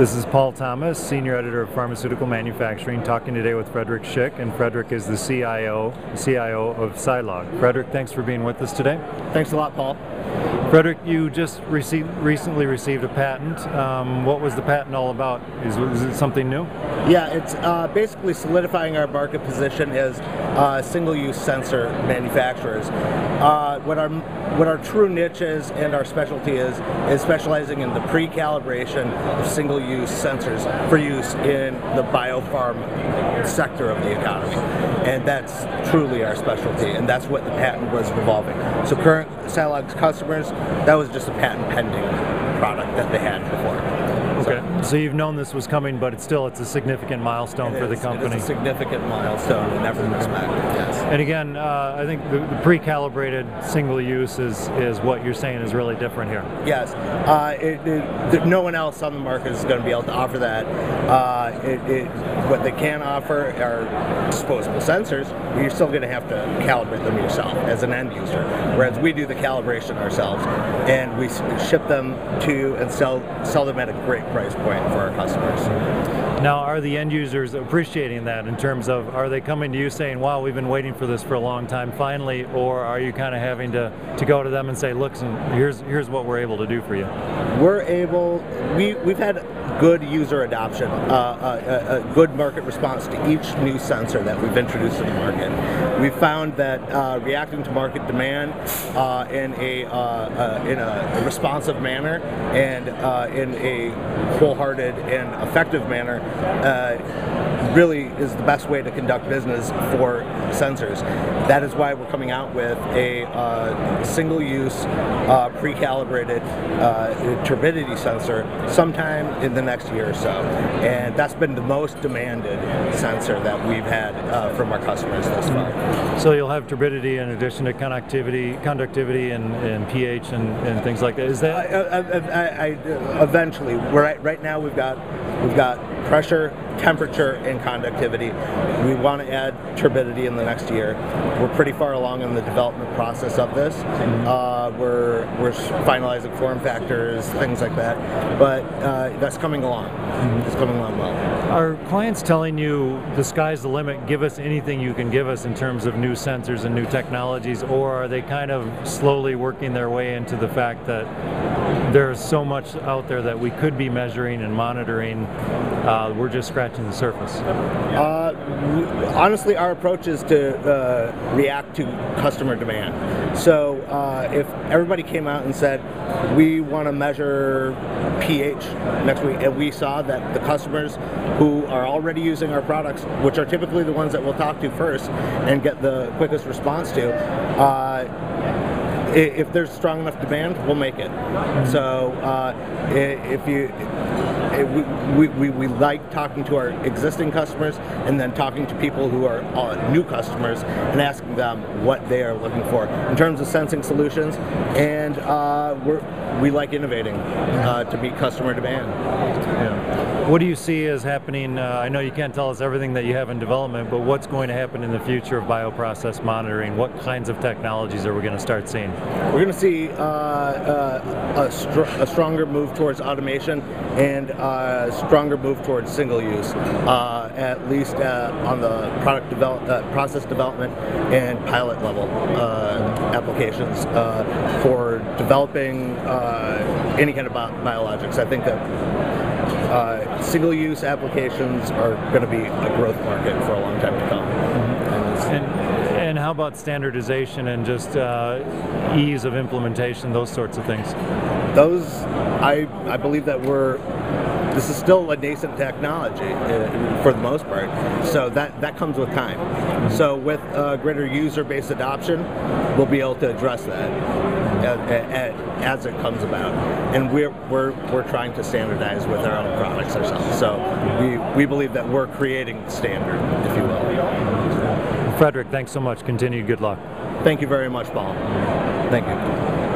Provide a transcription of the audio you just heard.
This is Paul Thomas, Senior Editor of Pharmaceutical Manufacturing, talking today with Frederick Schick, and Frederick is the CIO of SciLog. Frederick, thanks for being with us today. Thanks a lot, Paul. Frederick, you just recently received a patent. What was the patent all about? Is it something new? Yeah, it's basically solidifying our market position as single-use sensor manufacturers. What our true niche is and our specialty is specializing in the pre-calibration of single-use sensors for use in the biopharma sector of the economy. And that's truly our specialty, and that's what the patent was revolving. So current SciLog's customers, that was just a patent pending product that they had before. Okay, so you've known this was coming, but it's a significant milestone for the company. It is a significant milestone in every respect, yes. And again, I think the pre-calibrated single use is what you're saying is really different here. Yes, no one else on the market is going to be able to offer that. What they can offer are disposable sensors, but you're still going to have to calibrate them yourself as an end user, whereas we do the calibration ourselves, and we ship them to and sell them at a great price point for our customers. Now, are the end users appreciating that in terms of, are they coming to you saying, wow, we've been waiting for this for a long time finally, or are you kind of having to go to them and say, look, here's what we're able to do for you? We've had good user adoption, a good market response to each new sensor that we've introduced to the market. We've found that reacting to market demand in a responsive manner and in a wholehearted and effective manner really is the best way to conduct business for sensors. That is why we're coming out with a single-use pre-calibrated turbidity sensor sometime in the next year or so, and that's been the most demanded sensor that we've had from our customers thus far. So you'll have turbidity in addition to conductivity and pH and things like that. Is that eventually? Right now we've got pressure, temperature, and conductivity. We want to add turbidity in the next year. We're pretty far along in the development process of this. We're finalizing form factors, things like that, but that's coming along. It's coming along well. Are clients telling you the sky's the limit, give us anything you can give us in terms of new sensors and new technologies, or are they kind of slowly working their way into the fact that there's so much out there that we could be measuring and monitoring, we're just scratching the surface? Honestly, our approach is to react to customer demand. So if everybody came out and said, we want to measure pH next week, and we saw that the customers who are already using our products, which are typically the ones that we'll talk to first and get the quickest response to, if there's strong enough demand, we'll make it. So we like talking to our existing customers and then talking to people who are new customers and asking them what they are looking for in terms of sensing solutions, and we like innovating to meet customer demand. Yeah. What do you see as happening? I know you can't tell us everything that you have in development, but what's going to happen in the future of bioprocess monitoring? What kinds of technologies are we going to start seeing? We're going to see a stronger move towards automation and a stronger move towards single use, at least on the process development and pilot level applications for developing any kind of biologics. I think that single-use applications are going to be a growth market for a long time to come. And how about standardization and just ease of implementation, those sorts of things? Those, I believe that this is still a nascent technology for the most part, so that comes with time. So with greater user-based adoption, we'll be able to address that as it comes about, and we're trying to standardize with our own products ourselves. So we believe that we're creating standard, if you will. Frederick, thanks so much. Continued good luck. Thank you very much, Paul. Thank you.